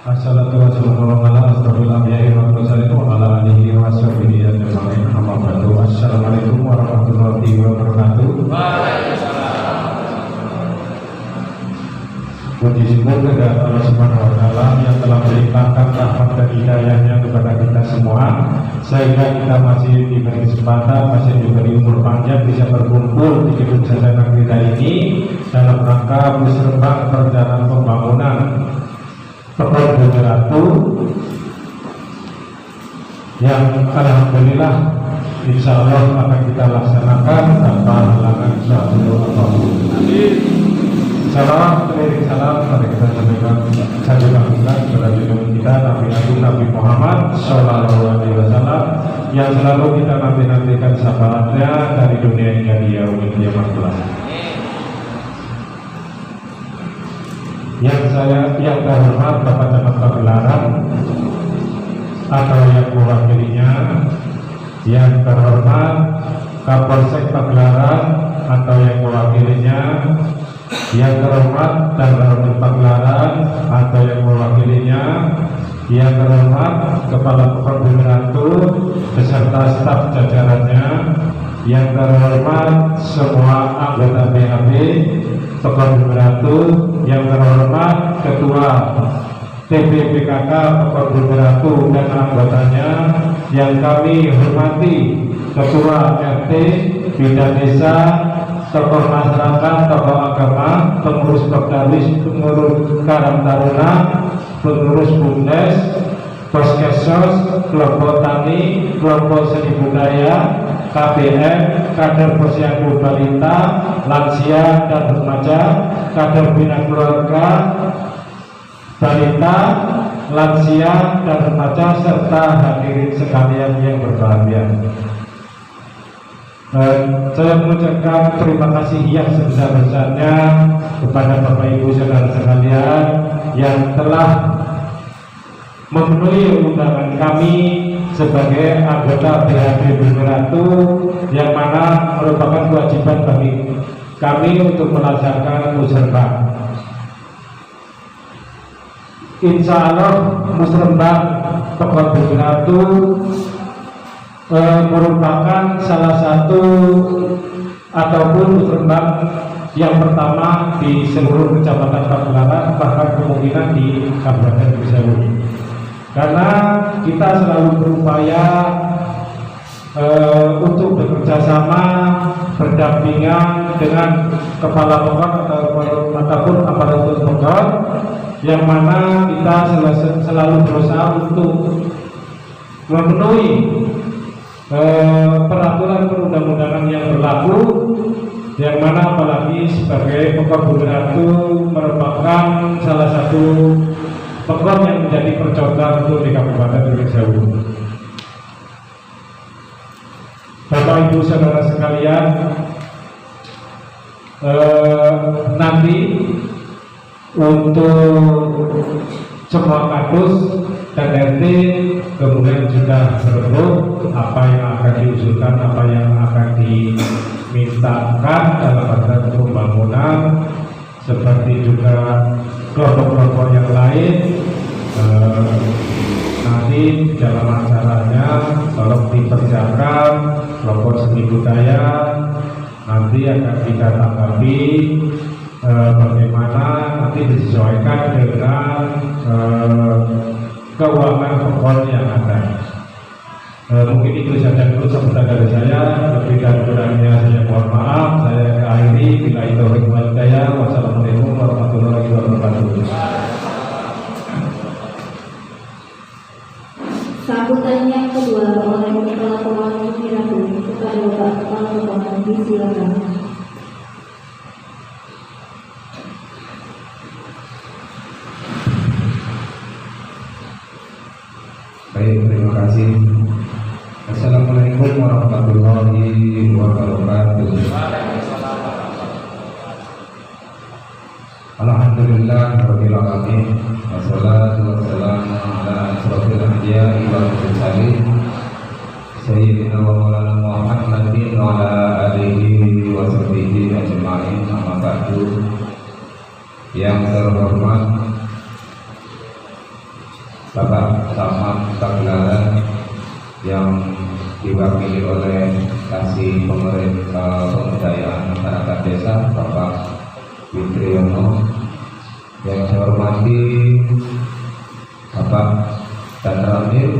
Assalatu wassalamu ala asrofil anbiya'i wal mursalin wa ala alihi wa sahbihi ajma'in. Amma ba'du. Assalamualaikum warahmatullahi wabarakatuh. Waalaikumsalam. Puji syukur kepada Allah Subhanahu wa taala yang telah melimpahkan rahmat dan hidayahnya kepada kita semua sehingga kita masih diberi kesempatan, masih diberi umur panjang bisa berkumpul di gedung Sarjana kita ini dalam rangka musrenbang perencanaan pembangunan Kebun Bumi Ratu yang alhamdulillah insya Allah akan kita laksanakan tanpa halangan suatu apapun. Salam, keliling salam, mari kita sampaikan kepada junjungan kita Nabi Agung Nabi Muhammad Sallallahu Alaihi Wasallam yang selalu kita nantikan syafaatnya dari dunia hingga di yaumil qiyamah kelak. Yang terhormat Bapak Camat Pagelaran atau yang mewakilinya, yang terhormat Kapolsek Pagelaran atau yang mewakilinya, yang terhormat dan Ranum Pagelaran atau yang mewakilinya, yang terhormat Kepala Kebun Bumi Ratu beserta staf jajarannya, yang terhormat semua anggota BHB Kebun Bumi Ratu, yang terhormat Ketua TPPKK Kebun Bumi Ratu dan anggotanya, yang kami hormati Ketua RT, Bidan Desa, tokoh masyarakat, tokoh agama, pengurus Pekdawis, pengurus Karang Taruna, pengurus Bumdes, Poskesos, kelompok tani, kelompok seni budaya, KBM, kader posyandu balita, lansia dan remaja, kader bina keluarga, balita, lansia dan remaja serta hadirin sekalian yang berbahagia. Saya mengucapkan terima kasih yang sebesar-besarnya kepada Bapak Ibu saudara sekalian yang telah memenuhi undangan kami sebagai anggota BHB Bumi Ratu, yang mana merupakan kewajiban bagi kami untuk melaksanakan musrenbang. Insya Allah musrenbang Kebun Bumi Ratu merupakan salah satu ataupun musrenbang yang pertama di seluruh kecamatan Pagelaran, bahkan kemungkinan di Kabupaten Bisewu. Karena kita selalu berupaya untuk bekerja sama berdampingan dengan kepala pokok ataupun aparatur pokok, yang mana kita selalu berusaha untuk memenuhi peraturan perundang-undangan yang berlaku, yang mana apalagi sebagai Kebun Bumi Ratu merupakan salah satu pokok yang menjadi percontohan untuk di Kabupaten Bisewu. Bapak Ibu saudara sekalian, nanti untuk semua kadus dan RT kemudian sudah berembuk apa yang akan diusulkan, apa yang akan dimintakan dalam rangka pembangunan, seperti juga kelompok-kelompok yang lain. Nanti dalam acaranya tolong dipersiapkan kelompok seni budaya, nanti akan kita tanggapi bagaimana nanti disesuaikan dengan keuangan pokok yang ada. Mungkin itu saja dulu sambutan dari saya. Lebih dan kurangnya saya mohon maaf. Saya akhiri. Bila itu hikmah saya. Wassalamualaikum warahmatullahi wabarakatuh. Sambutan yang kedua oleh Kepala Kebun Bumi Ratu kepada Bapak Kepala Kebun, disilakan. Baik, terima kasih. Assalamualaikum warahmatullahi wabarakatuh. Alhamdulillah rabbil alamin, wassalatu wassalamu ala asrofil anbiya'i wal mursalin sayyidina wa maulana Muhammadin wa ala alihi wa sahbihi ajma'in. Amma ba'du. Yang terhormat Bapak Samad Pagelaran yang diwakili oleh Kasih Pemberdayaan Masyarakat Desa Bapak Witriyono, yang saya hormati Bapak Dan Ramil,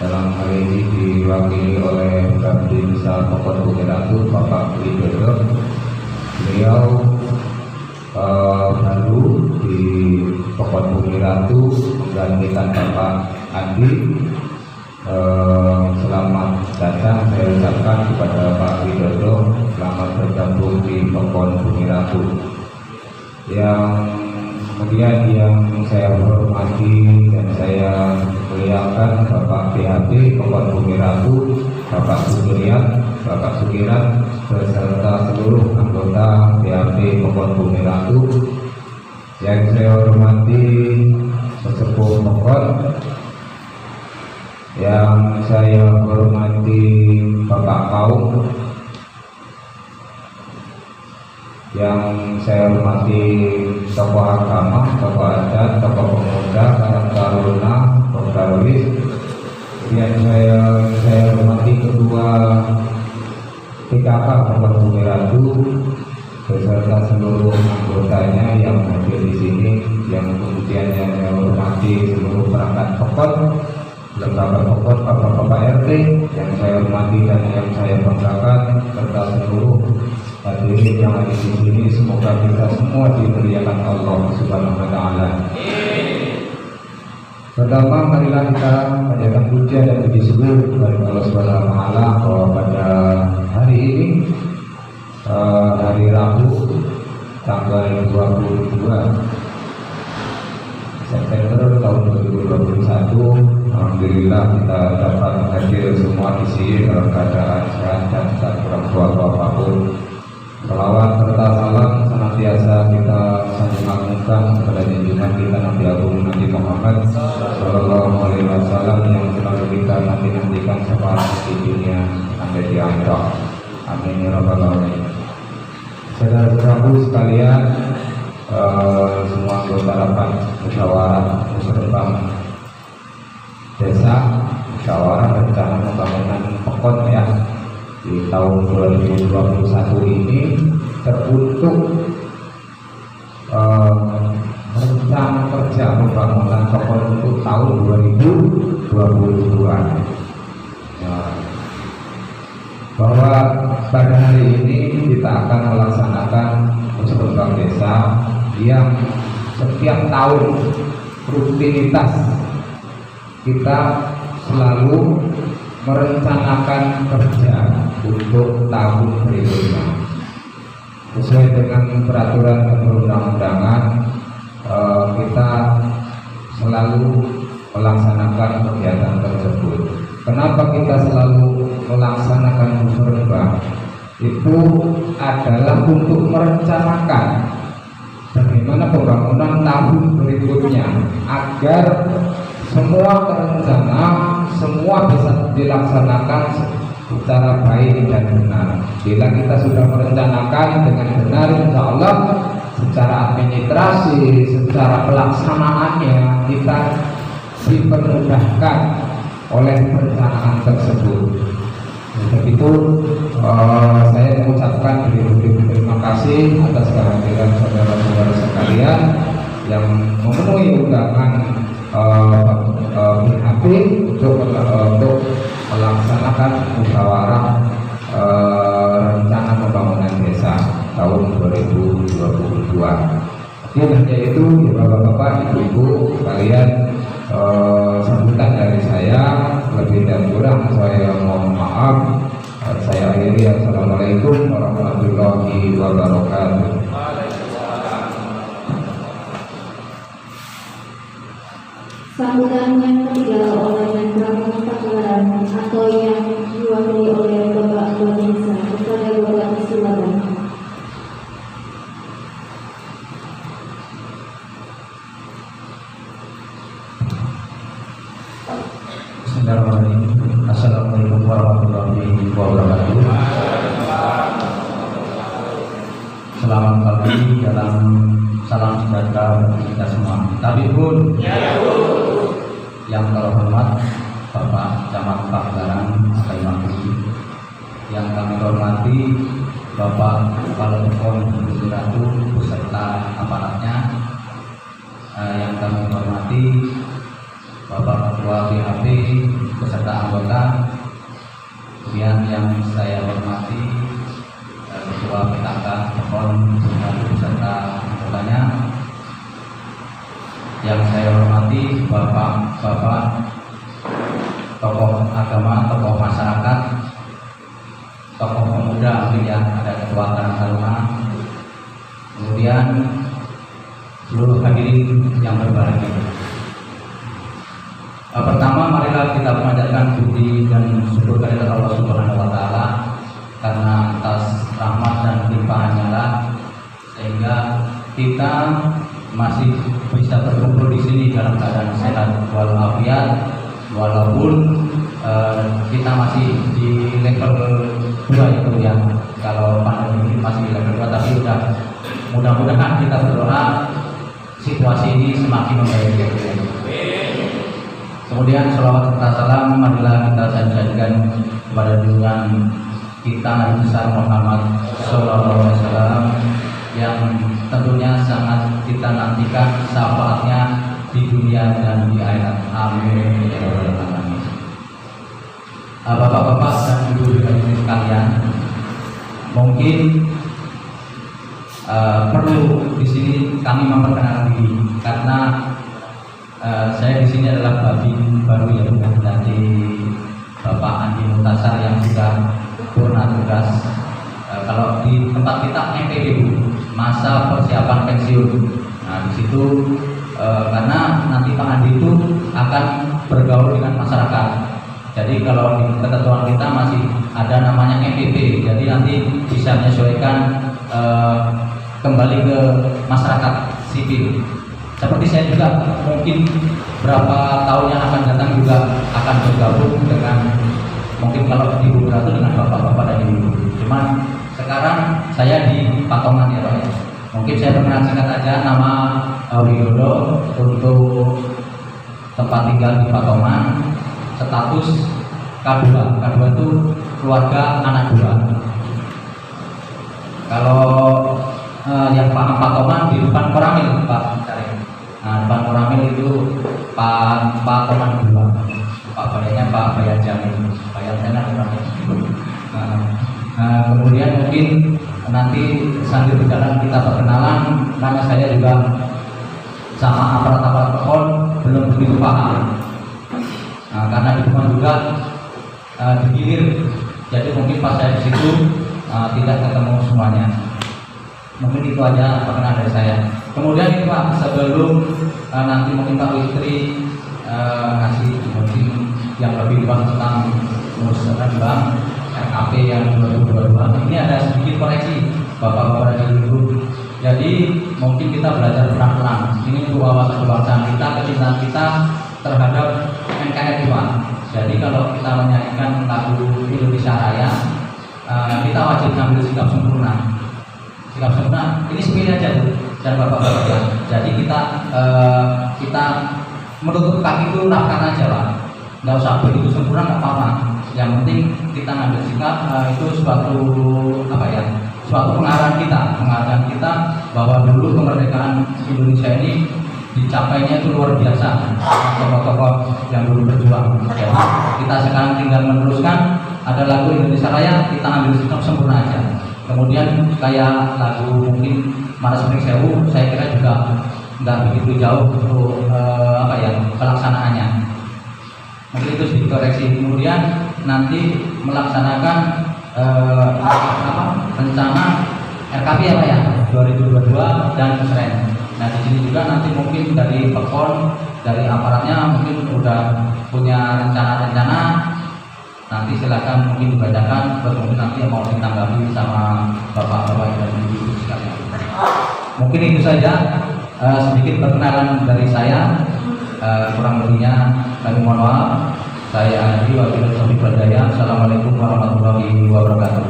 dalam hal ini diwakili oleh Babdi Besar Pokon Bumi Ratu Bapak Widodo. Beliau baru di Pokon Bumi Ratu menggantikan Bapak Andi. Selamat datang saya ucapkan kepada Pak Widodo, selamat bergabung di Pokon Bumi Ratu. Yang kemudian yang saya hormati dan saya muliakan Bapak PHP Pokon Bumi Ratu, Bapak Sukiran beserta seluruh anggota PHP Pokon Bumi Ratu. Yang saya hormati sesepuh Pokon, yang saya hormati Bapak Kaum, yang saya hormati tokoh agama, tokoh adat, tokoh pemuda, karang taruna, Pegawis, yang saya hormati ketua PKK Pokon Bumi Ratu beserta seluruh anggotanya yang hadir di sini, yang kemudian yang saya hormati seluruh perangkat Pokon, lembaga Pokon, bapak-bapak RT yang saya hormati dan yang saya banggakan, serta seluruh hadirin yang ada di sini. Semoga kita semua dimuliakan Allah Subhanahu wa Ta'ala. Pertama, marilah kita panjatkan puja dan puji syukur kepada Allah Subhanahu wa Ta'ala bahwa pada hari ini, hari Rabu tanggal 22 September tahun 2021, alhamdulillah kita dapat hadir semua di sini dalam keadaan sehat dan tak kurang suatu apapun. Salawat serta salam senantiasa kita sanjungkan kepada junjungan kita Nabi Agung Nabi Muhammad Sallallahu Alaihi Wasallam yang selalu kita nantikan syafaat di dunia sampai di akhirat. Amin ya rabbal alamin. Saudara-saudaraku sekalian, semua anggota rapat musyawarah musyawarah desa, musyawarah rencana pembangunan Pokon ya di tahun 2021 ini teruntuk rencana kerja pembangunan Pokon untuk tahun 2022 ya, bahwa pada hari ini kita akan melaksanakan musyawarah desa yang setiap tahun rutinitas kita selalu merencanakan kerja untuk tahun berikutnya sesuai dengan peraturan perundang-undangan. Kita selalu melaksanakan kegiatan tersebut. Kenapa kita selalu melaksanakan musyawarah? Itu adalah untuk merencanakan bagaimana pembangunan tahun berikutnya agar semua terencana, semua bisa dilaksanakan secara baik dan benar. Bila kita sudah merencanakan dengan benar, insya Allah secara administrasi, secara pelaksanaannya kita dipermudahkan oleh perencanaan tersebut. Untuk itu saya mengucapkan terima kasih atas kehadiran saudara-saudara sekalian yang memenuhi undangan BHP untuk melaksanakan musyawarah rencana pembangunan desa tahun 2022. Hanya itu ya bapak-bapak, ibu-ibu sekalian, sambutan dari saya. Lebih dan kurang saya mohon maaf. Saya akhiri. Assalamualaikum warahmatullahi wabarakatuh. Sambutan yang ketiga oleh Menpora Pagelaran atau yang diwakili oleh Bapak Indonesia kepada Bapak silakan. Bismillahirrahmanirrahim. Assalamualaikum warahmatullahi wabarakatuh. Selamat pagi dalam salam sejahtera bagi kita semua. Tapi pun yang kami hormati Bapak Kepala Pon Gusti Ratu beserta aparatnya, yang kami hormati Bapak Ketua BHP beserta anggota, kemudian yang saya hormati Ketua PKK Pon Gusti Ratu beserta anggotanya, yang saya hormati Bapak-bapak tokoh agama, tokoh masyarakat, tokoh pemuda, mungkin yang ada Ketua Karang Taruna, kemudian seluruh hadirin yang berbahagia. Pertama, marilah kita memanjatkan puji dan syukur kepada Allah Subhanahu wa Ta'ala, karena atas rahmat dan limpahannya lah sehingga kita masih bisa berkumpul di sini dalam keadaan sehat walafiat, walaupun kita masih di level 2 itu ya. Kalau pandemi ini masih di level 2, tapi udah mudah-mudahan kita berdoa situasi ini semakin membaik ya. Kemudian sholawat serta salam marilah kita sajikan kepada junjungan kita Nabi besar Muhammad Sallallahu Alaihi Wasallam, yang tentunya sangat kita nantikan syafaatnya di dunia dan di akhirat. Amin ya rabbal alamin. Bapak-bapak dan ibu-ibu sekalian, mungkin perlu di sini kami memperkenalkan diri, karena saya di sini adalah babin baru ya, dari Bapak Andi Muntasar yang sudah purna tugas. Kalau di tempat kita MPD, masa persiapan pensiun. Nah di situ karena nanti Pak Andi itu akan bergaul dengan masyarakat. Jadi kalau di ketentuan kita masih ada namanya MPP, jadi nanti bisa menyesuaikan kembali ke masyarakat sipil. Seperti saya juga mungkin berapa tahun yang akan datang juga akan bergabung dengan, mungkin kalau di beberapa dengan bapak-bapak dan ibu. Cuman sekarang saya di Patongan ya Pak ya. Mungkin saya perkenalkan singkat aja, nama Widodo, untuk tempat tinggal di Patongan, status K2. K2 itu keluarga anak 2. Kalau yang paham Patongan di depan Koramil Pak cari. Nah depan Koramil itu Patongan 2. Pak Bayanya Pak Bayan Jamil, Bayan Jamil. Kemudian mungkin nanti sambil berjalan kita perkenalan, karena saya juga sama aparat-aparat Pon belum begitu paham. Karena di rumah juga digilir, jadi mungkin pas saya di situ tidak ketemu semuanya. Mungkin itu aja perkenalan dari saya. Kemudian itu Pak, sebelum nanti mungkin Pak Wistri ngasih mungkin yang lebih luas tentang musyawarah bank RKP yang 2022, ini ada sedikit koreksi Bapak-bapak dan Ibu. Jadi mungkin kita belajar pelan-pelan. Ini untuk wawasan kebangsaan kita, kecintaan kita terhadap NKRI Pak. Jadi kalau kita menyanyikan lagu Indonesia Raya, kita wajib ngambil sikap sempurna. Sikap sempurna ini sepele aja Bu dan Bapak-bapak ya. Jadi kita menutup kaki itu rakan aja Pak. Nggak usah begitu sempurna, nggak apa-apa. Yang penting kita ngambil sikap, itu suatu suatu pengarahan kita bahwa dulu kemerdekaan Indonesia ini dicapainya itu luar biasa, tokoh-tokoh yang dulu berjuang. Jadi kita sekarang tinggal meneruskan, ada lagu Indonesia Raya, kita ambil sikap sempurna aja. Kemudian kayak lagu mungkin Maras Pring Sewu, saya kira juga nggak begitu jauh untuk pelaksanaannya. Mungkin itu dikoreksi. Kemudian nanti melaksanakan rencana RKP ya Pak ya 2022 dan Musren. Nah di sini juga nanti mungkin dari Pekon, dari aparatnya mungkin udah punya rencana-rencana. Nanti silakan mungkin dibacakan, terus mungkin nanti mau ditanggapi sama bapak-bapak dan ibu sekalian. Mungkin itu saja sedikit perkenalan dari saya. Kurang lebihnya kami mohon maaf. Saya Andi, Wakil Taufiq Berdaya. Assalamualaikum warahmatullahi wabarakatuh.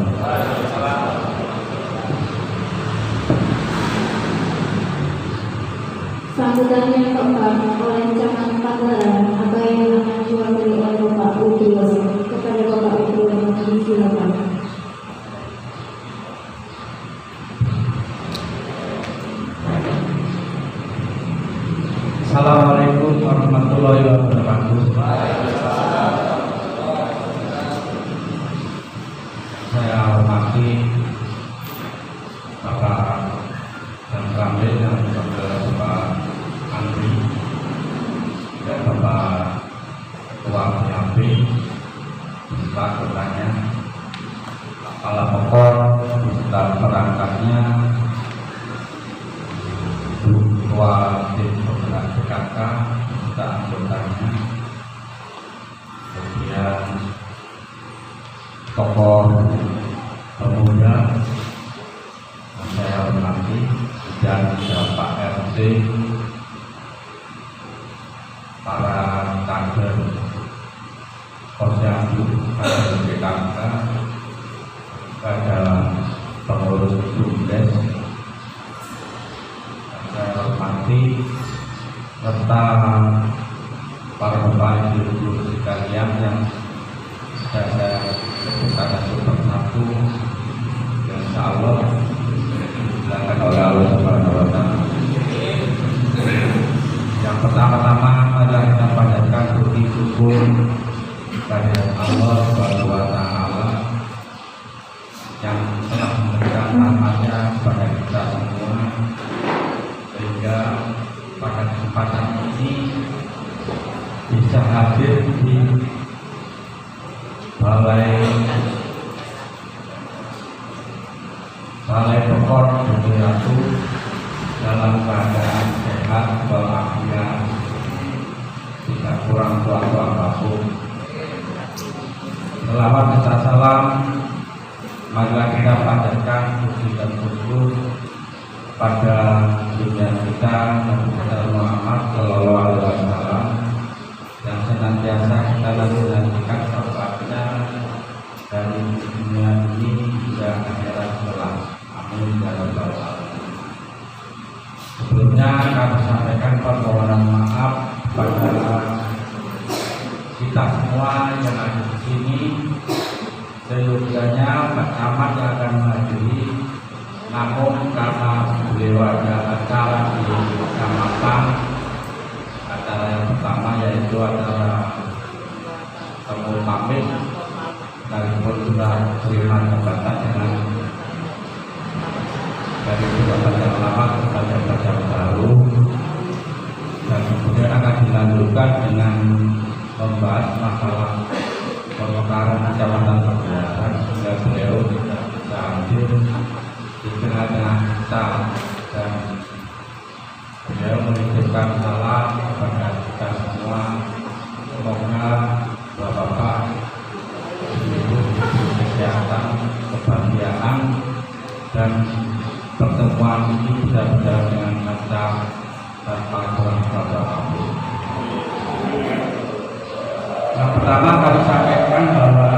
Sambutan yang keempat oleh Camat Pagelaran apa yang akan diwakili oleh Bapak Udri kepada Bapak Udri, silakan. kasih Bapak dan Ramil dan Bapak Andri dan Bapak Ketua PAP beserta ketuanya, kepala pokok beserta perangkatnya, Ketua Tim Penggerak PKK beserta anggotanya, kemudian tokoh pemuda yang saya hormati dan Bapak RT, para kader Posyandu, kader PKK, pada pengurus BUMDes, saya hormati serta para bapak ibu sekalian yang saya sebutkan satu persatu yang insya Allah dilakukan oleh Allah Subhanahu wa Ta'ala. Yang pertama-tama adalah kita panjatkan puji syukur kepada Allah Subhanahu wa Ta'ala yang telah memberikan rahmatnya kepada kita semua, sehingga pada kesempatan ini bisa hadir di Balai Pokok Bumi Ratu dalam keadaan sehat walafiat, tidak kurang suatu apapun. Selawat serta salam marilah kita panjatkan puji dan syukur pada dunia kita Nabi Muhammad Sallallahu Alaihi Wasallam yang senantiasa kita nantikan syafaatnya dari dunia ini hingga akhirat kelak. Amin ya rabbal alamin. Sebelumnya kami sampaikan permohonan maaf pada kita semua yang ada di sini, seyogianya Pak Camat yang akan menghadiri, namun karena beliau ada acara di kecamatan, acara yang pertama yaitu acara temu pamit sekalipun sudah terima jabatan dengan dari jabatan yang lama kepada jabatan yang baru, dan kemudian akan dilanjutkan dengan membahas masalah pemekaran kecamatan Perbuatan, sehingga beliau tidak bisa hadir di tengah-tengah kita, dan beliau menitipkan salam kepada kita semua. Semoga Bapak-bapak ibu kesehatan, kebahagiaan, dan pertemuan ini bisa berjalan dengan lancar tanpa kurang apapun. Yang pertama kami sampaikan bahwa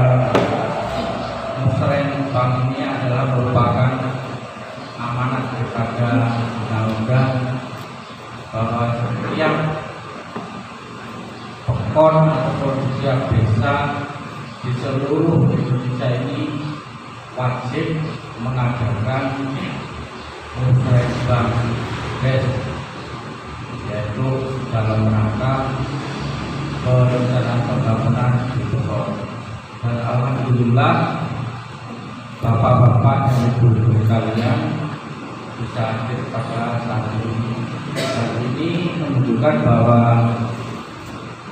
musreng bank ini adalah merupakan amanat daripada undang-undang bahwa setiap pekon ataupun setiap desa di seluruh Indonesia ini wajib mengadakan musreng bank des, yaitu dalam rangka perencanaan pembangunan di Pekon. Dan alhamdulillah bapak-bapak dan ibu-ibu sekalian bisa hadir pada saat ini. Dan ini menunjukkan bahwa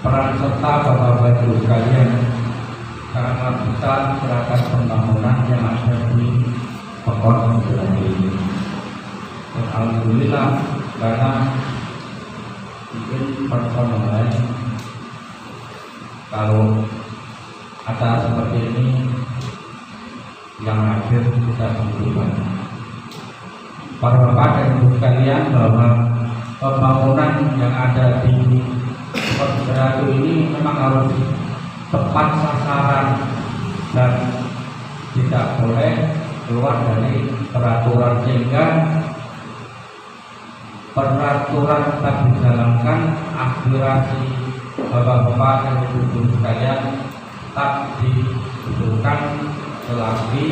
peran serta bapak-bapak ibu sekalian sangat besar gerakan pembangunan yang ada di Pekon ini. Dan alhamdulillah karena mungkin personal lain, kalau acara seperti ini yang hadir kita tentukan para bapak dan ibu sekalian bahwa pembangunan yang ada di Pekon ini memang harus tepat sasaran dan tidak boleh keluar dari peraturan, sehingga peraturan tetap dijalankan, aspirasi bapak-bapak dan ibu-ibu sekalian tetap dibutuhkan selagi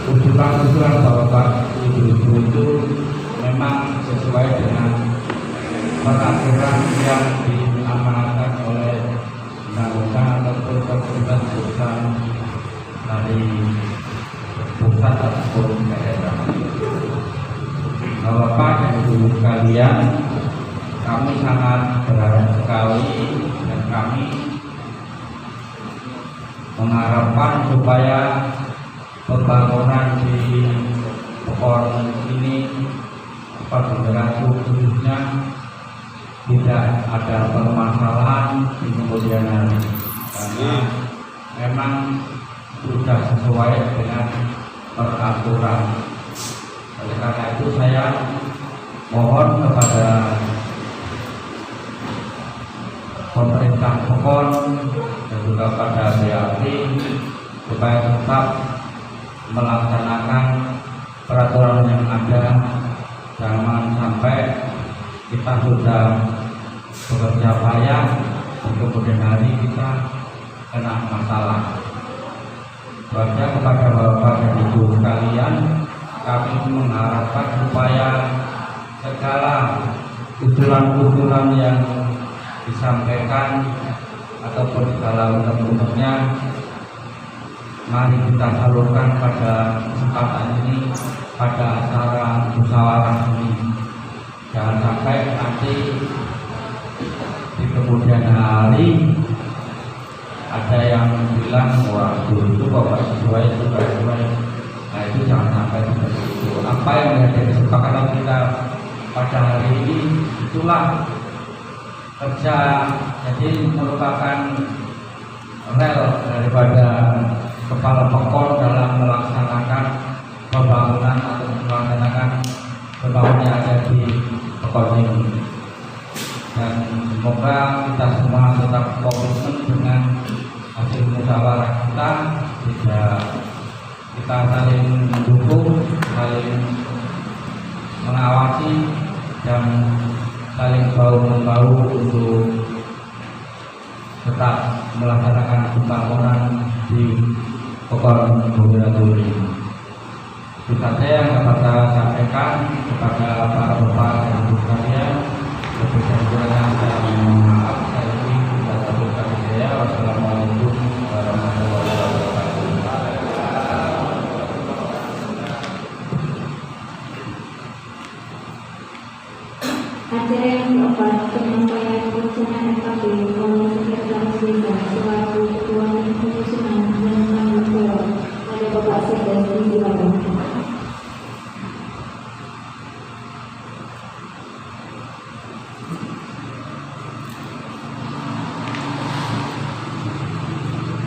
usulan-usulan bapak ibu-ibu itu memang sesuai dengan peraturan yang diamanatkan oleh undang-undang ataupun keputusan dari ataupun daerah. Bapak dan Ibu sekalian, kami sangat berharap sekali dan kami mengharapkan supaya pembangunan di Pekon ini Pagelaran khususnya tidak ada permasalahan di kemudian hari, karena memang sudah sesuai dengan peraturan. Oleh karena itu saya mohon kepada pemerintah Pekon dan juga pada BAP supaya tetap melaksanakan peraturan yang ada. Jangan sampai kita sudah bekerja payah dan kemudian hari kita kena masalah. Sebabnya kepada Bapak dan Ibu sekalian, kami mengharapkan supaya segala usulan-usulan yang disampaikan ataupun segala bentuk-bentuknya mari kita salurkan pada kesempatan ini, pada acara musyawarah ini. Jangan sampai nanti di kemudian hari ada yang bilang wah itu Bapak sesuai itu tidak sesuai. Nah itu jangan sampai seperti itu. Apa yang menjadi kesepakatan kita pada hari ini itulah kerja, jadi merupakan rel daripada Kepala Pekon dalam melaksanakan pembangunan atau melaksanakan pembangunan yang ada di Pekon ini. Dan semoga kita semua tetap komitmen dengan hasil musyawarah kita, tidak kita saling mendukung, saling mengawasi dan saling bahu-membahu untuk tetap melaksanakan pembangunan di Pekon Bojonegoro. Itu saja yang dapat saya sampaikan kepada para bapak dan ibu sekalian. Lebih-lebihnya saya mohon maaf. Saya ini tidak terbuka saya. Wassalamualaikum warahmatullahi wabarakatuh. Acara yang keempat, penyampaian pelaksanaan FKP oleh Sekretaris Desa selaku Ketua Tim Penyusunan dan Tanggung Jawab. Ada Bapak Sekda, silakan.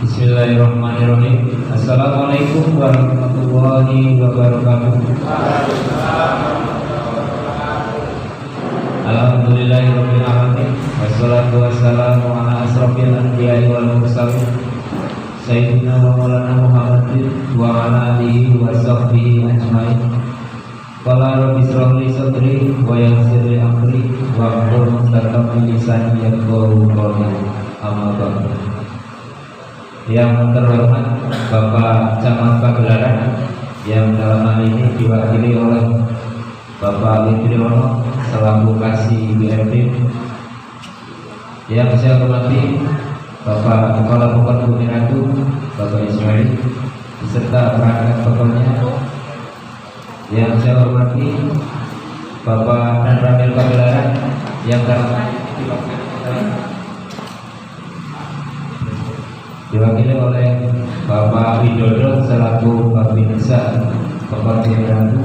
Bismillahirrahmanirrahim. Assalamualaikum warahmatullahi wabarakatuh. Alhamdulillahirabbil alamin. Wassalatu wassalamu ala asrofil anbiya'i wal mursalin sayyidina wa maulana Muhammadin wa ala alihi wa sahbihi ajmain. Qala rabbi shrah li sadri wa yassir li amri wa hlul 'uqdatam min lisani yafqahu qawli. Amma ba'du. Yang terhormat Bapak Camat Pagelaran yang dalam hal ini diwakili oleh Bapak Witriwono selaku Kasih BMP. Yang saya hormati Bapak Kepala Pekon Bumiratu, Bapak Ismail beserta perangkat Pekonnya. Yang saya hormati Bapak dan Ramil Pagelaran yang diwakili oleh Bapak Widodo selaku Babinsa Pekon Bumiratu.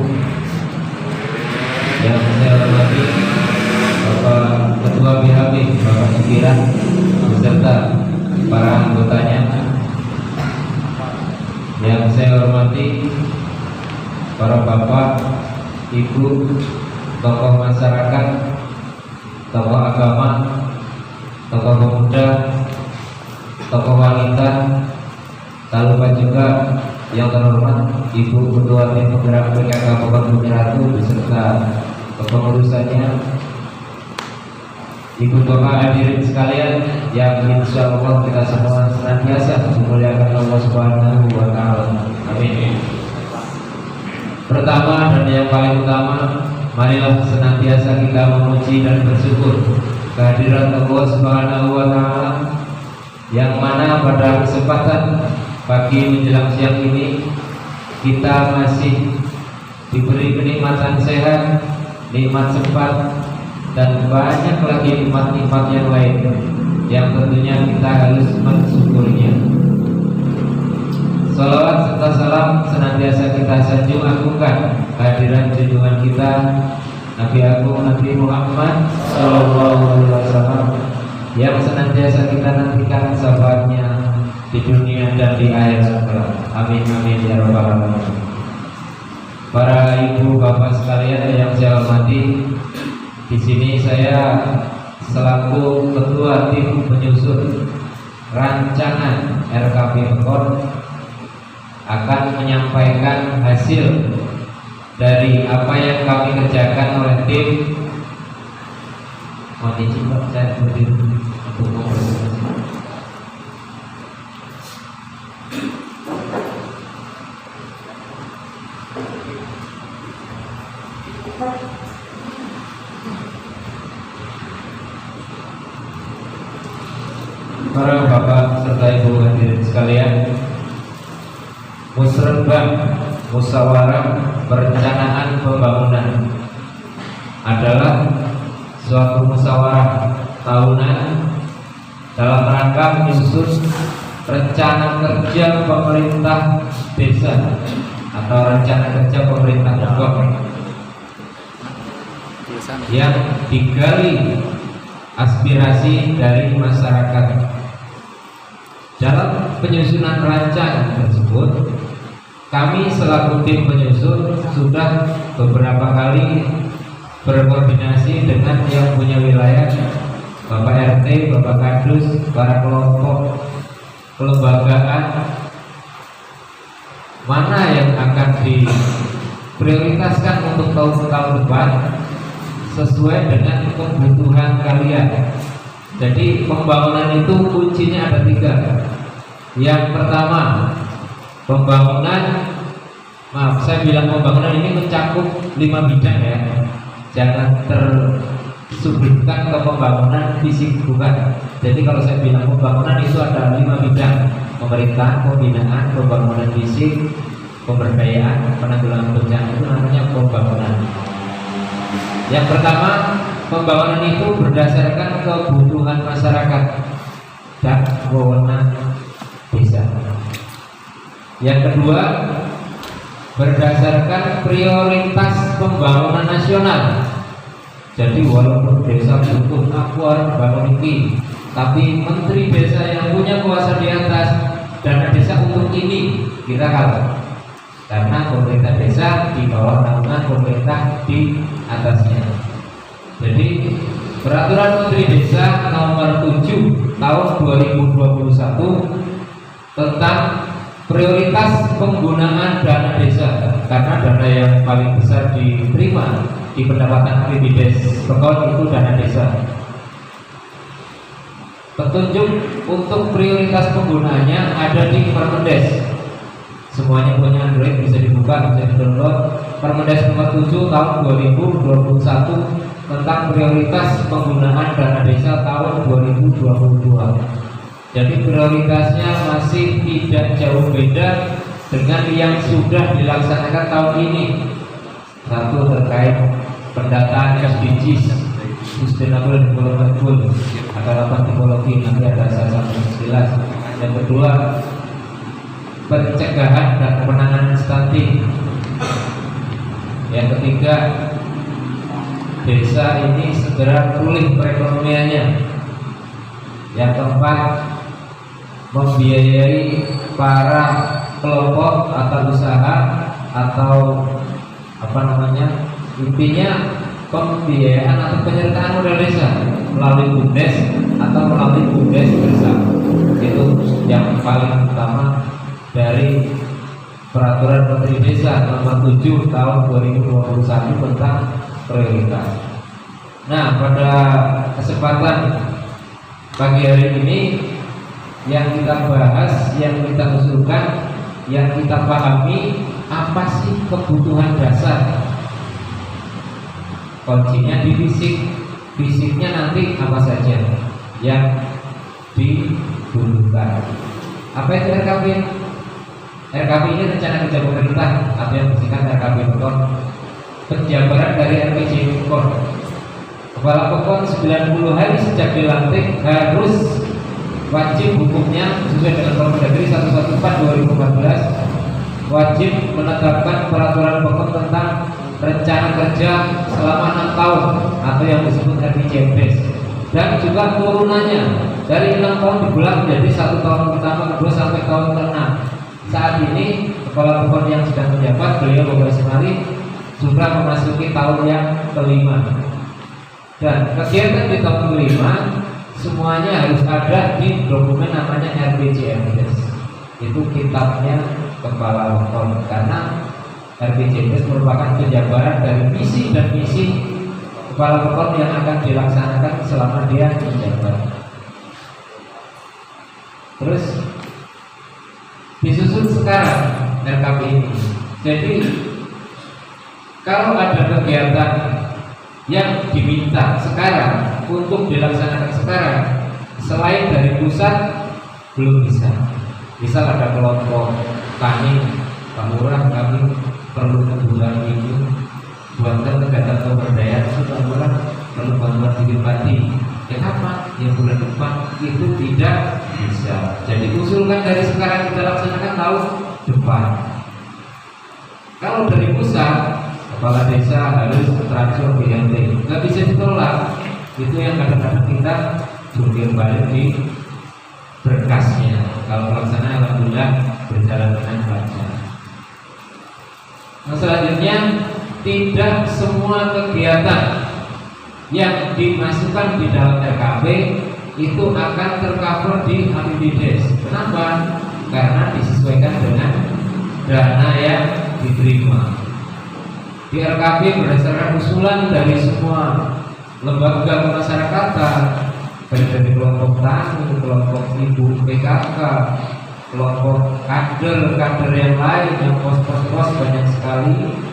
Yang saya hormati Bapak Ketua BHP Bapak Sikiran beserta para anggotanya. Yang saya hormati para bapak, ibu, tokoh masyarakat, tokoh agama, tokoh pemuda, tokoh wanita, tak lupa juga yang terhormat Ibu Ketua Tim Penggerak PKK Pekon Bumiratu beserta kepengurusannya, Ibu Bapak hadirin sekalian yang insya Allah kita semua senantiasa memuliakan Allah Subhanahu wa Ta'ala. Amin. Pertama dan yang paling utama, marilah senantiasa kita memuji dan bersyukur kehadiran Allah Subhanahu wa Ta'ala yang mana pada kesempatan pagi menjelang siang ini kita masih diberi kenikmatan sehat, nikmat sempat, dan banyak lagi nikmat-nikmat yang lain yang tentunya kita harus mensyukurinya. Salawat serta salam senantiasa kita sanjung agungkan kehadiran junjungan kita Nabi Agung Nabi Muhammad SAW yang senantiasa kita nantikan syafaatnya di dunia dan di akhirat. Amin amin ya rabbal alamin. Para ibu bapak sekalian yang saya hormati, di sini saya selaku ketua tim penyusun rancangan RKP Pekon akan menyampaikan hasil dari apa yang kami kerjakan oleh tim. Mohon izin Pak, saya berdiri untuk mempresentasikan. Para bapak serta ibu hadirin sekalian, musrebah musyawarah perencanaan pembangunan adalah suatu musyawarah tahunan dalam rangka menyusun rencana kerja pemerintah desa atau rencana kerja pemerintah daerah yang digali aspirasi dari masyarakat. Dalam penyusunan rancangan tersebut, kami selaku tim penyusun sudah beberapa kali berkoordinasi dengan yang punya wilayah, Bapak RT, Bapak Kadus, para kelompok kelembagaan, mana yang akan diprioritaskan untuk tahun depan sesuai dengan kebutuhan kalian. Jadi pembangunan itu kuncinya ada 3. Yang pertama, pembangunan, saya bilang pembangunan ini mencakup 5 bidang ya. Jangan tersubjekkan ke pembangunan fisik, bukan. Jadi kalau saya bilang pembangunan itu ada 5 bidang: pemerintahan, pembinaan, pembangunan fisik, pemberdayaan, penanggulangan bencana, itu namanya pembangunan. Yang pertama, pembangunan itu berdasarkan kebutuhan masyarakat dan wewenang desa. Yang kedua, berdasarkan prioritas pembangunan nasional. Jadi walaupun desa butuh aku harus bangun ini, tapi menteri desa yang punya kuasa di atas dana desa untuk ini, kita kalah. Karena pemerintah desa di bawah naungan pemerintah di atasnya. Jadi peraturan Menteri Desa nomor 7 tahun 2021 tentang prioritas penggunaan dana desa, karena dana yang paling besar diterima di pendapatan APBD Pekon itu dana desa. Petunjuk untuk prioritas penggunaannya ada di Permendes. Semuanya punya Android, bisa dibuka, bisa di-download. Permendes nomor 7 tahun 2021 tentang prioritas penggunaan dana desa tahun 2022. Jadi prioritasnya masih tidak jauh beda dengan yang sudah dilaksanakan tahun ini. Satu, terkait pendataan SDGs, Sustainable Development Goal atau 8 tipologi, nanti ada salah satu jelas. Yang kedua, pencegahan dan penanganan stunting. Yang ketiga, desa ini segera pulih perekonomiannya. Yang keempat, membiayai para kelompok atau usaha atau intinya pembiayaan atau penyertaan modal desa melalui BUMDes atau melalui BUMDes bersama. Itu yang paling utama dari peraturan Menteri Desa nomor 7 tahun 2021 tentang prioritas. Nah, pada kesempatan pagi hari ini yang kita bahas, yang kita usulkan, yang kita pahami, apa sih kebutuhan dasar? Kuncinya di fisik. Fisiknya nanti apa saja yang dibutuhkan. Apa itu RKP? RKP ini rencana kerja pemerintah atau yang disingkat RKP Pekon. Penjabaran dari RPJ Pekon. Kepala Pekon 90 hari sejak dilantik harus wajib hukumnya sesuai dengan Permendagri 114/2014 wajib menetapkan peraturan Pekon tentang rencana kerja selama 6 tahun atau yang disebut RPJMDes, dan juga turunannya dari 6 tahun dibulat menjadi 1 tahun pertama, kedua sampai tahun ke-6. Saat ini Kepala Pekon yang sedang menjabat, beliau Bapak Ismari, sudah memasuki tahun yang ke-5, dan kegiatan di tahun ke-5 semuanya harus ada di dokumen namanya RPJMDes. Itu kitabnya Kepala Pekon, karena RPJMDes merupakan penjabaran dari visi dan misi Kepala Pekon yang akan dilaksanakan selama dia menjabat. Terus disusun sekarang RKP ini. Jadi kalau ada kegiatan yang diminta sekarang untuk dilaksanakan sekarang, selain dari pusat belum bisa. Misal ada kelompok tani, Pak Lurah, kami perlu kebutuhan ini, buatkan kegiatan pemberdayaan, Pak Lurah perlu bantuan bikin padi. Kenapa? Yang bulan depan itu tidak bisa. Jadi usulkan dari sekarang, kita laksanakan tahun depan. Kalau dari pusat, kepala desa harus transfer BNT, nggak bisa ditolak. Itu yang kadang-kadang kita jungkir balik di berkasnya. Kalau pelaksanaan alhamdulillah berjalan dengan lancar. Nah, selanjutnya, tidak semua kegiatan yang dimasukkan di dalam RKP itu akan tercover di APBDes. Kenapa? Karena disesuaikan dengan dana yang diterima. Di RKP berdasarkan usulan dari semua lembaga pemasyarakatan, baik dari kelompok tani, kelompok ibu PKK, kelompok kader yang lain, yang pos-pos banyak sekali.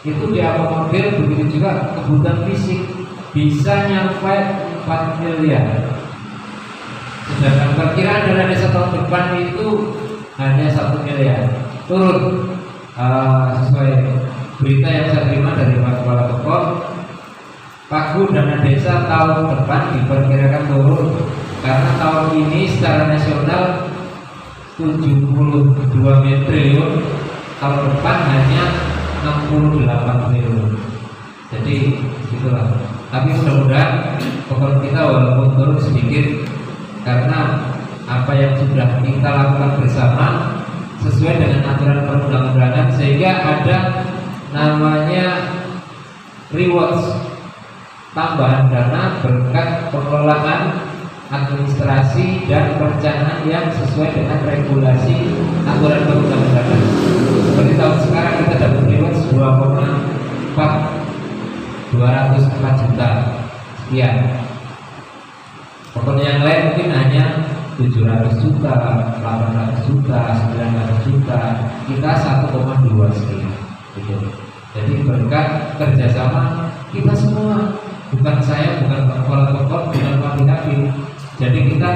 Itu diakomodir. Begitu juga kebutuhan fisik bisa nyampe 4 miliar. Sedangkan perkiraan dana desa tahun depan itu hanya 1 miliar. Turun sesuai berita yang saya terima dari Pak Kepala Pekon, pagu dana desa tahun depan diperkirakan turun karena tahun ini secara nasional 72 triliun, tahun depan hanya 68 triliun. Jadi itulah. Tapi mudah-mudahan Pekon kita walaupun turun sedikit, karena apa yang sudah kita lakukan bersama sesuai dengan aturan perundang-undangan, sehingga ada namanya rewards, tambahan dana berkat pengelolaan administrasi dan perencanaan yang sesuai dengan regulasi aturan perundang-undangan. Seperti tahun sekarang kita dapat rewards 204 juta sekian. Pokoknya yang lain mungkin hanya 700 juta, 800 juta, 900 juta, kita 1,2 sekian gitu. Jadi berkat kerjasama kita semua, bukan saya, bukan Kepala Pekon, bukan Pak Binapi. Jadi kita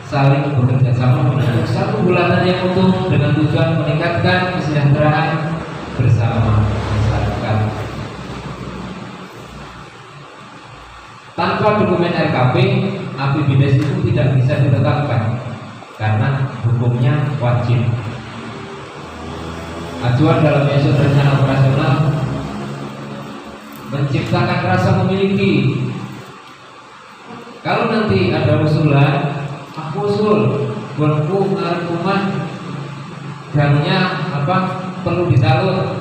saling bekerja sama untuk satu bulanan yang utuh dengan tujuan meningkatkan kesejahteraan bersama masyarakat. Tanpa dokumen RKP, APBDes itu tidak bisa ditetapkan karena hukumnya wajib. Acuan dalam menyusun rencana operasional menciptakan rasa memiliki. Kalau nanti ada usulan, aku usul, buatku rumah gangnya apa perlu disalur.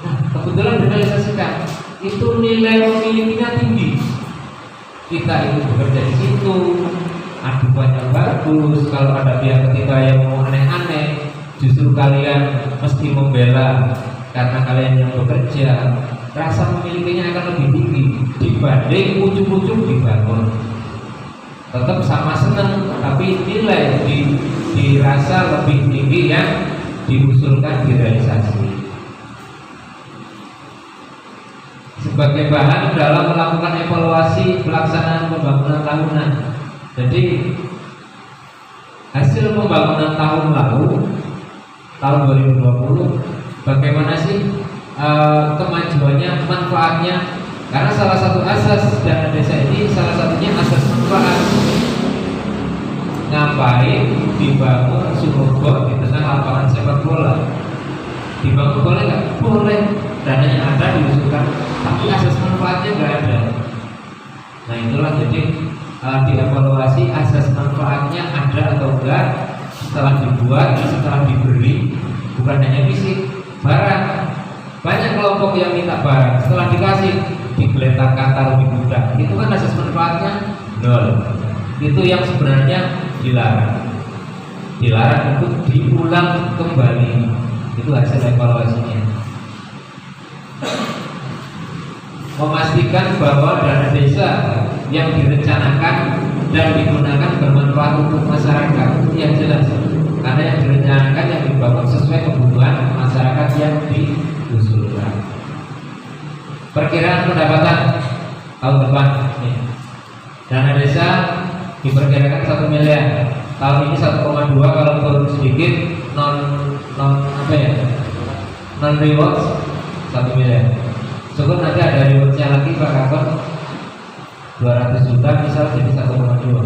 Nah, kebetulan direalisasikan, itu nilai memilikinya tinggi. Kita itu bekerja di situ, aduannya bagus. Kalau ada pihak ketiga yang mau aneh-aneh, justru kalian mesti membela karena kalian yang bekerja. Rasa memilikinya akan lebih tinggi dibanding ujuk-ujuk dibangun. Tetap sama senang, tapi nilai dirasa lebih tinggi yang diusulkan direalisasi. Sebagai bahan dalam melakukan evaluasi pelaksanaan pembangunan tahunan. Jadi hasil pembangunan tahun lalu, tahun 2020, bagaimana sih kemajuannya, manfaatnya? Karena salah satu asas dana desa ini salah satunya asas manfaat. Ngapain dibangun sumur di tengah lapangan sepak bola? Dibangun boleh nggak? Boleh. Dananya ada, diusulkan, tapi asas manfaatnya nggak ada. Nah itulah jadi dievaluasi asas manfaatnya ada atau enggak setelah dibuat, setelah diberi, bukan hanya fisik, barang. Banyak kelompok yang minta barang, setelah dikasih digeletakkan, taruh di gudang, itu kan asas manfaatnya nol. Itu yang sebenarnya dilarang untuk diulang kembali. Itu hasil evaluasinya. Memastikan bahwa dana desa yang direncanakan dan digunakan bermanfaat untuk masyarakat, itu yang jelas. Karena yang direncanakan yang dibangun sesuai kebutuhan masyarakat yang diusulkan. Perkiraan pendapatan tahun depan, dana desa diperkirakan 1 miliar. Tahun ini 1,2, kalau turun sedikit non rewards 1 miliar. Cukup nanti ada rewardnya lagi Pak Kakor 200 juta misal jadi 1,2.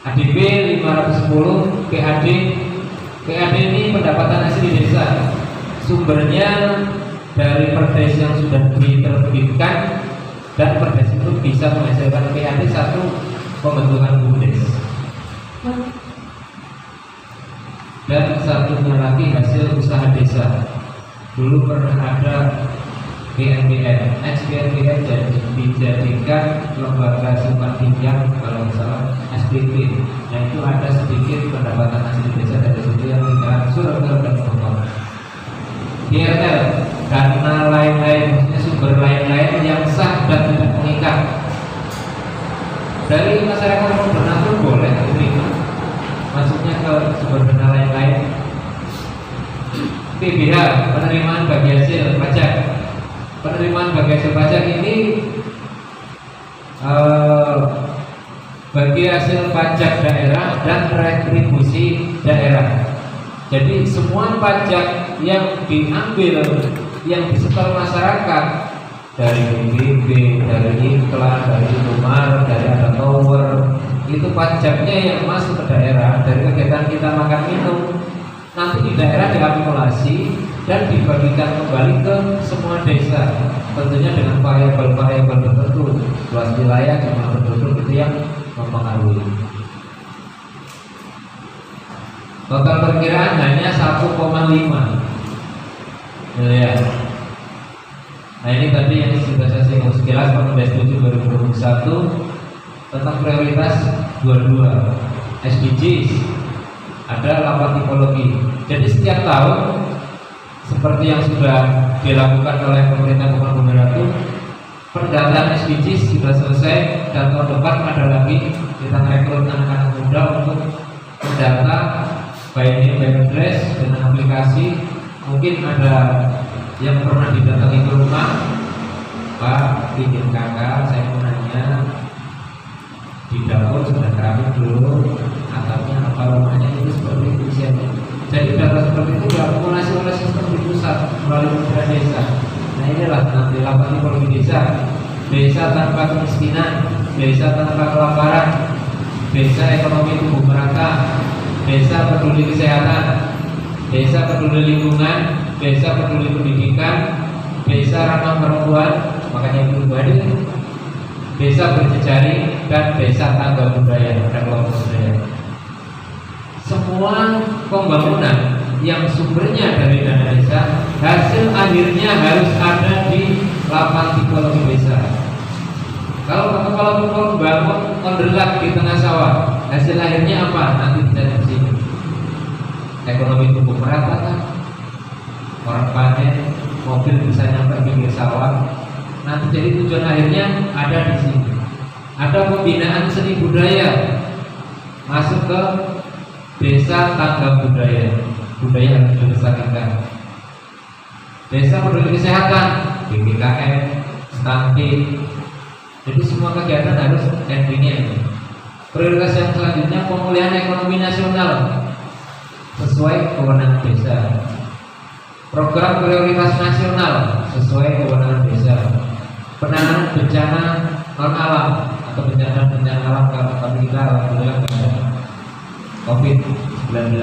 ADB 510, PAD ini pendapatan asli desa. Sumbernya dari perdes yang sudah diterbitkan, dan perdes itu bisa menghasilkan PAD 1 pembentukan BUMDes. Dan satunya lagi hasil usaha desa. Dulu pernah ada BNBN, ex-BNBN dijadikan lembaga simpan pinjam kalau nggak salah SPP. Nah itu ada sedikit pendapatan asli desa dari situ yang dirangsur dan berkembang. DRL dana lain-lain, maksudnya sumber lain-lain yang sah dan tidak mengikat. Dari masyarakat yang bernatur boleh diterima, maksudnya ke sumber dana lain-lain. PBH, penerimaan bagi hasil pajak. Penerimaan bagi hasil pajak ini bagi hasil pajak daerah dan retribusi daerah. Jadi semua pajak yang diambil, yang disetor masyarakat dari BPB, dari iklan, dari rumah, dari ada tower, itu pajaknya yang masuk ke daerah dari kegiatan kita makan minum. Nanti di daerah diakumulasi dan dibagikan kembali ke semua desa, tentunya dengan variabel-variabel tertentu, luas wilayah, jumlah penduduk, itu yang mempengaruhi. Total perkiraan hanya 1,5 miliar. Nah ini tadi yang sudah saya singgung sekilas Permendes 7 2021 tentang prioritas 22 SDGs. Ada 8 tipologi. Jadi setiap tahun seperti yang sudah dilakukan oleh pemerintah Kabupaten Bumi, pendataan SDGs sudah selesai dan tahun depan ada lagi kita merekrut anak-anak muda untuk mendata by name by address dengan aplikasi. Mungkin ada yang pernah didatangi ke rumah, Pak, izin kakak, saya mau nanya di dapur sudah keramik belum, atapnya apa rumahnya, itu seperti itu isiannya. Jadi data seperti itu diakumulasi oleh sistem di pusat melalui Kementerian Desa. Nah inilah nanti 8 tipologi desa: desa tanpa kemiskinan, desa tanpa kelaparan, desa ekonomi tumbuh merata, desa peduli kesehatan, desa peduli lingkungan, desa peduli pendidikan, desa ramah perempuan, makanya itu hadir, desa berjejaring, dan desa tangga budaya dan kelompok budaya. Semua pembangunan yang sumbernya dari dana desa, hasil akhirnya harus ada di 8 tipologi desa. Kalau membangun onderlak di tengah sawah, hasil akhirnya apa? Nanti kita di sini. Ekonomi tumbuh merata kan? Orang panen, mobil bisa nyampe pinggir sawah. Nanti jadi tujuan akhirnya ada di sini. Ada pembinaan seni budaya, masuk ke desa tangga budaya harus dilestarikan. Desa peduli kesehatan, BPKM, stunting. Jadi semua kegiatan harus endingnya ini. Prioritas yang selanjutnya pemulihan ekonomi nasional. sesuai kewenangan desa. Program prioritas nasional sesuai kewenangan desa. Penanganan bencana non alam atau bencana alam kalau kita alhamdulillah nggak ada COVID-19.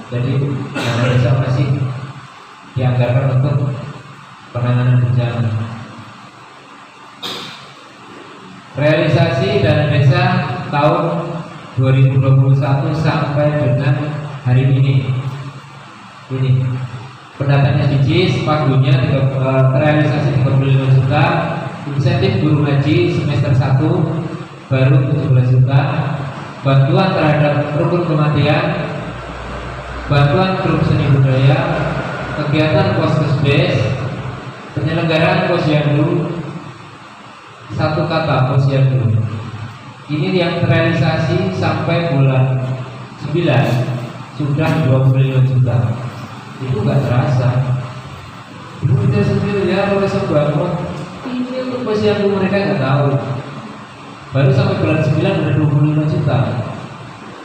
Jadi dana desa masih dianggarkan untuk penanganan bencana. Realisasi dana desa tahun 2021 sampai dengan hari ini. Ini pendataan SDGs pagunya terrealisasi 35 juta, insentif guru ngaji semester 1 baru 17 juta, bantuan terhadap rukun kematian, bantuan grup seni budaya, kegiatan Poskesdes, penyelenggaraan posyandu, satu kata posyandu. Ini yang terrealisasi sampai bulan 9 sudah 25 juta. Itu nggak terasa. Ibu kita sendiri ya oleh sebangun ini untuk posyandu mereka nggak tahu. Baru sampai bulan 9 udah 25 juta.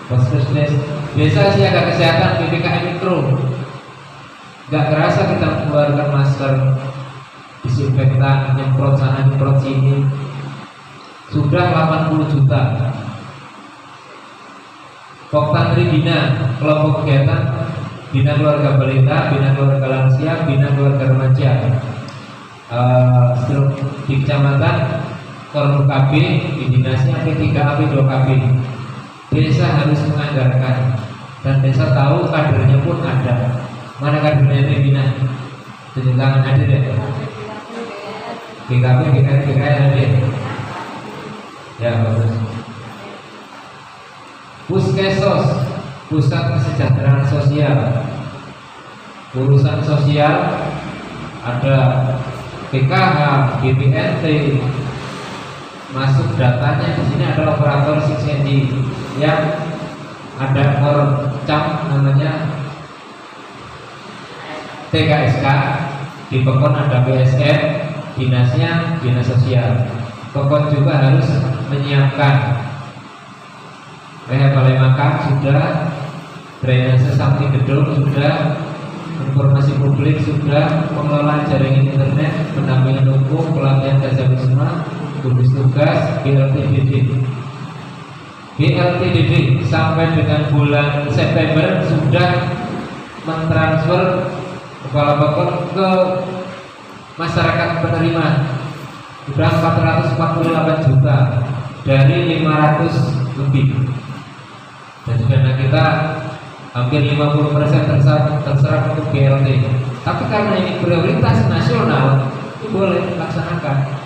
Poskesdes, desa siaga kesehatan PPKM mikro. Nggak terasa kita mengeluarkan masker, disinfektan, nyemprot sana nyemprot sini. Sudah 80 juta. Poktantri Bina, kelompok kegiatan Bina keluarga balita, Bina keluarga lansia, Bina keluarga remaja di kecamatan Korno KB, di dinasnya P3A P2KB. Desa harus menganggarkan dan desa tahu kadernya pun ada. Mana kadernya Bina? Tunjuk tangan ada deh. GKP, GKP ada deh. Ya bagus. Puskesos, pusat kesejahteraan sosial, urusan sosial ada PKH, BPNT, masuk datanya di sini ada operator 6ND yang ada Orcam namanya TKSK, di Pekon ada PSM, dinasnya dinas sosial. Pekon juga harus menyiapkan rehab balai makam sudah, drainase samping gedung sudah, informasi publik sudah, pengelolaan jaringan internet, pendampingan hukum, pelatihan Dasawisma, gugus tugas, BLTDD sampai dengan bulan September sudah mentransfer kepala Pekon ke masyarakat penerima sudah 448 juta dari 500 lebih. Dan dana kita hampir 50% terserap untuk BLT. Tapi karena ini prioritas nasional, itu boleh laksanakan.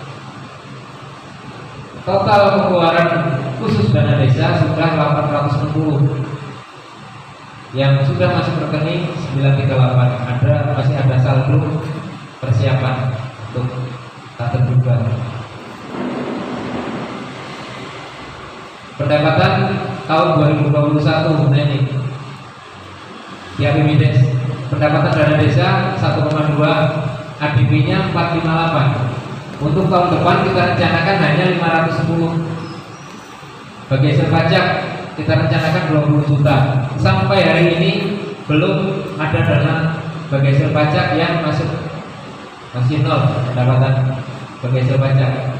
Total pengeluaran khusus dana desa sudah 860. Yang sudah masuk rekening 938. Masih ada saldo persiapan untuk tak terduga. Pendapatan tahun 2021 ini di APBDes, pendapatan dana desa 1,2, ADP-nya 458. Untuk tahun depan kita rencanakan hanya 510. Bagi hasil pajak kita rencanakan 20 juta. Sampai hari ini belum ada dana bagi hasil pajak yang masuk, masih nol pendapatan bagi hasil pajak.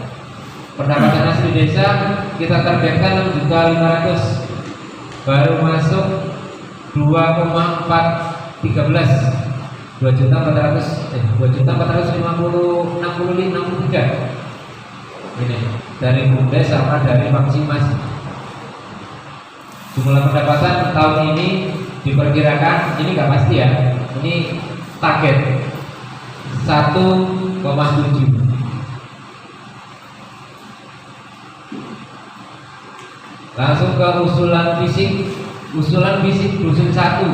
Pendapatan asli desa kita targetkan 6.500.000, baru masuk 2,413, 2.450.63 ini dari BUMDes sama dari Maksimas. Jumlah pendapatan tahun ini diperkirakan, ini nggak pasti ya, ini target 1,7. Langsung ke usulan fisik dusun 1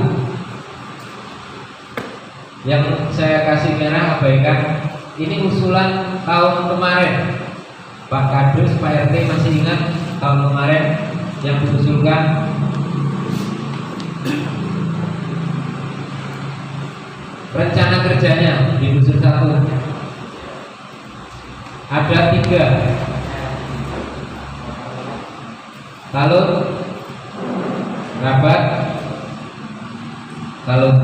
yang saya kasih merah, abaikan. Ini usulan tahun kemarin. Pak Kadus, Pak RT masih ingat tahun kemarin yang diusulkan? Rencana kerjanya di dusun 1 ada 3. Lalu rapat Kalau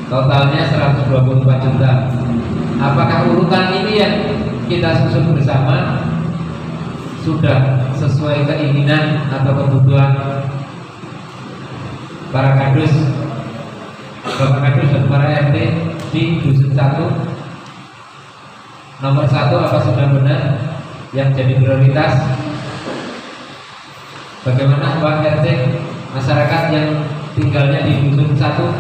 totalnya 124 juta. Apakah urutan ini yang kita susun bersama sudah sesuai keinginan atau kebutuhan para kadus, Bapak kadus dan para RT di dusun 1? Nomor 1, apa sudah benar yang jadi prioritas? Bagaimana Pak RT, masyarakat yang tinggalnya di dusun 1?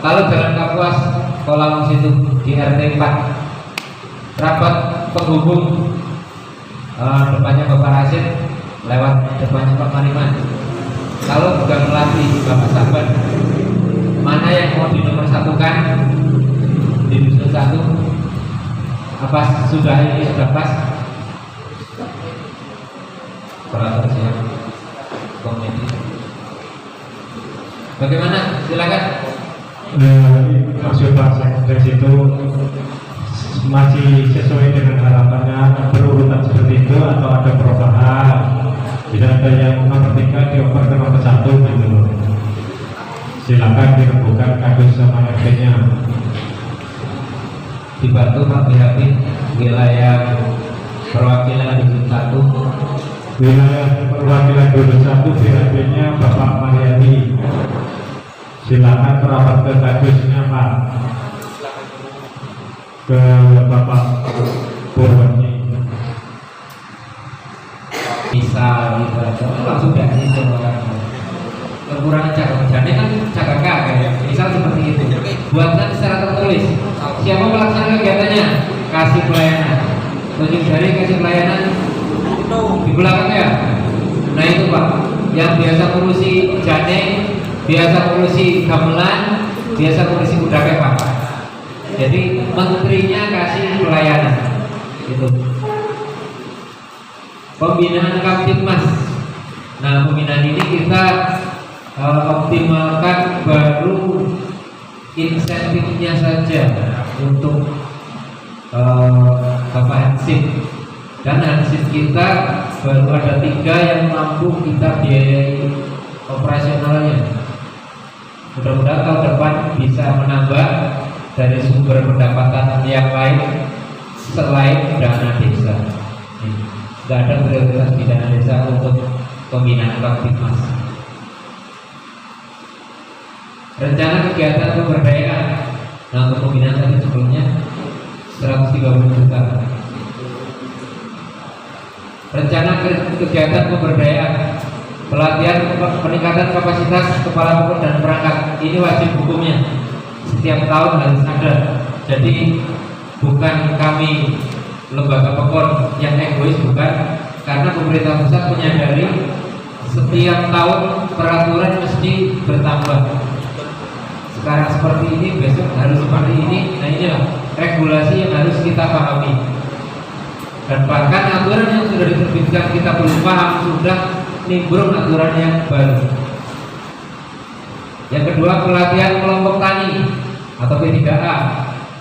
Kalau Jalan Kapuas Kolam situ di RT 4, rapat penghubung depannya Bapak Rasid lewat depannya Pak Mariman. Kalau bukan melatih Bapak Sabar, mana yang mau dinomor satukan di dusun 1? Apa sudah ini sudah pas? Operator siap komedi. Bagaimana? Silakan. Maksud Pak Sekdes itu masih sesuai dengan harapannya berurutan seperti itu atau ada perubahan? Tidak ada yang nomor 3 dioper ke nomor 1 gitu loh. Silakan dirembukan kadus sama RT-nya. Dibantu Pak Prihatin wilayah perwakilan dusun 1. Wilayah perwakilan dusun 1 BHP-nya Bapak Mariani. Silakan merapat ke kadusnya Pak, ke Bapak Purwani. Bisa langsung dari semua kekurangan cakap jane kan cakap kakek, misal seperti itu. Buatkan secara tertulis. Siapa pelaksana kegiatannya? Kasih pelayanan. Tunjuk jari kasih pelayanan di belakang ya. Nah itu Pak, yang biasa ngurusi jane, biasa ngurusi gamelan, biasa ngurusi udara Pak. Jadi menterinya kasih pelayanan. Itu. Pembinaan Kamtibmas. Nah, pembinaan ini kita optimalkan baru insentifnya saja untuk Bapak Hansip. Dan Hansip kita baru ada 3 yang mampu kita biayai operasionalnya. Mudah-mudahan tahun depan bisa menambah dari sumber pendapatan yang lain selain dana desa. Tidak ada prioritas di dana desa untuk pembinaan Kamtibmas. Rencana kegiatan pemberdayaan. Nah, untuk pembinaan tadi sebelumnya 130 juta. Rencana kegiatan pemberdayaan, pelatihan peningkatan kapasitas kepala pokok dan perangkat. Ini wajib hukumnya. Setiap tahun harus ada. Jadi bukan kami lembaga pekon yang egois, bukan, karena pemerintah pusat menyadari setiap tahun peraturan mesti bertambah. Sekarang seperti ini, besok harus seperti ini. Nah inilah regulasi yang harus kita pahami. Dan bahkan aturan yang sudah diterbitkan kita belum paham, sudah nimbrung aturan yang baru. Yang kedua, pelatihan kelompok tani atau P3A.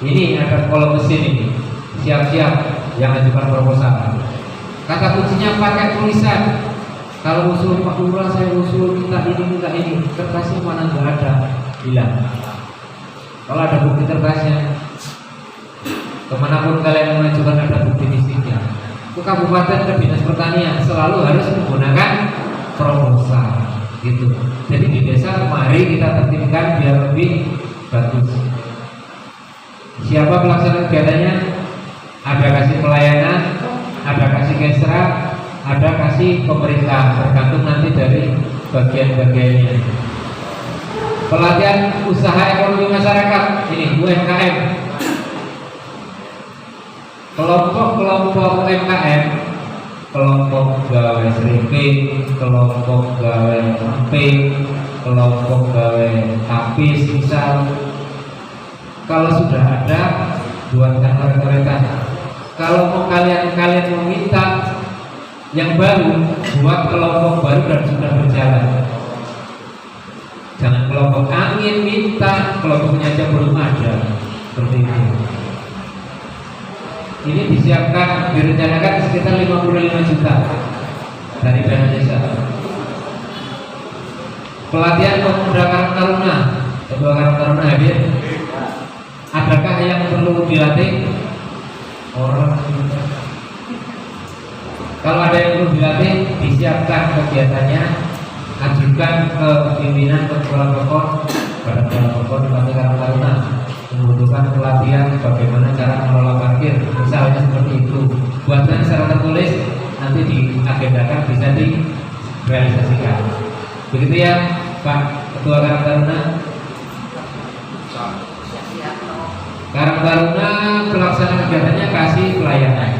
Ini ada kolom mesin ini. Siap-siap yang ajukan proposal. Kata kuncinya pakai tulisan. Kalau usul Pak Lurah, saya usul minta ini. Kertasnya mana nggak ada, hilang. Kalau ada bukti kertasnya, kemanapun kalian mengajukan ada bukti fisiknya. Ke kabupaten, ke dinas pertanian selalu harus menggunakan proposal. Gitu. Jadi di desa mari kita tertibkan biar lebih bagus. Siapa pelaksana kegiatannya? Ada kasih pelayanan, ada kasih kesra, ada kasih pemerintah, tergantung nanti dari bagian-bagiannya. Pelatihan usaha ekonomi masyarakat, ini UMKM. Kelompok-kelompok UMKM, kelompok gawe seriping, kelompok gawe emping, kelompok gawe tapis, misal. Kalau sudah ada, buatkan mereka. Kalau mau kalian meminta yang baru, buat kelompok baru dan sudah berjalan. Jangan kelompok angin minta, kelompoknya aja belum ada. Seperti itu. Ini disiapkan, direncanakan sekitar 55 juta. dari Bank Desa. Pelatihan pemuda Karang Taruna, Ketua Karang Taruna hadir. Adakah yang perlu dilatih? Orang. Kalau ada yang perlu dilatih, disiapkan kegiatannya, ajukan ke pimpinan kepala pokok pada kepala pokok di Pantai Karang Taruna membutuhkan pelatihan bagaimana cara mengelola parkir, misalnya seperti itu. Buatkan secara tertulis, nanti diagendakan bisa direalisasikan. Begitu ya Pak Ketua Karang Taruna. Karang Taruna pelaksana kegiatannya kasih pelayanan.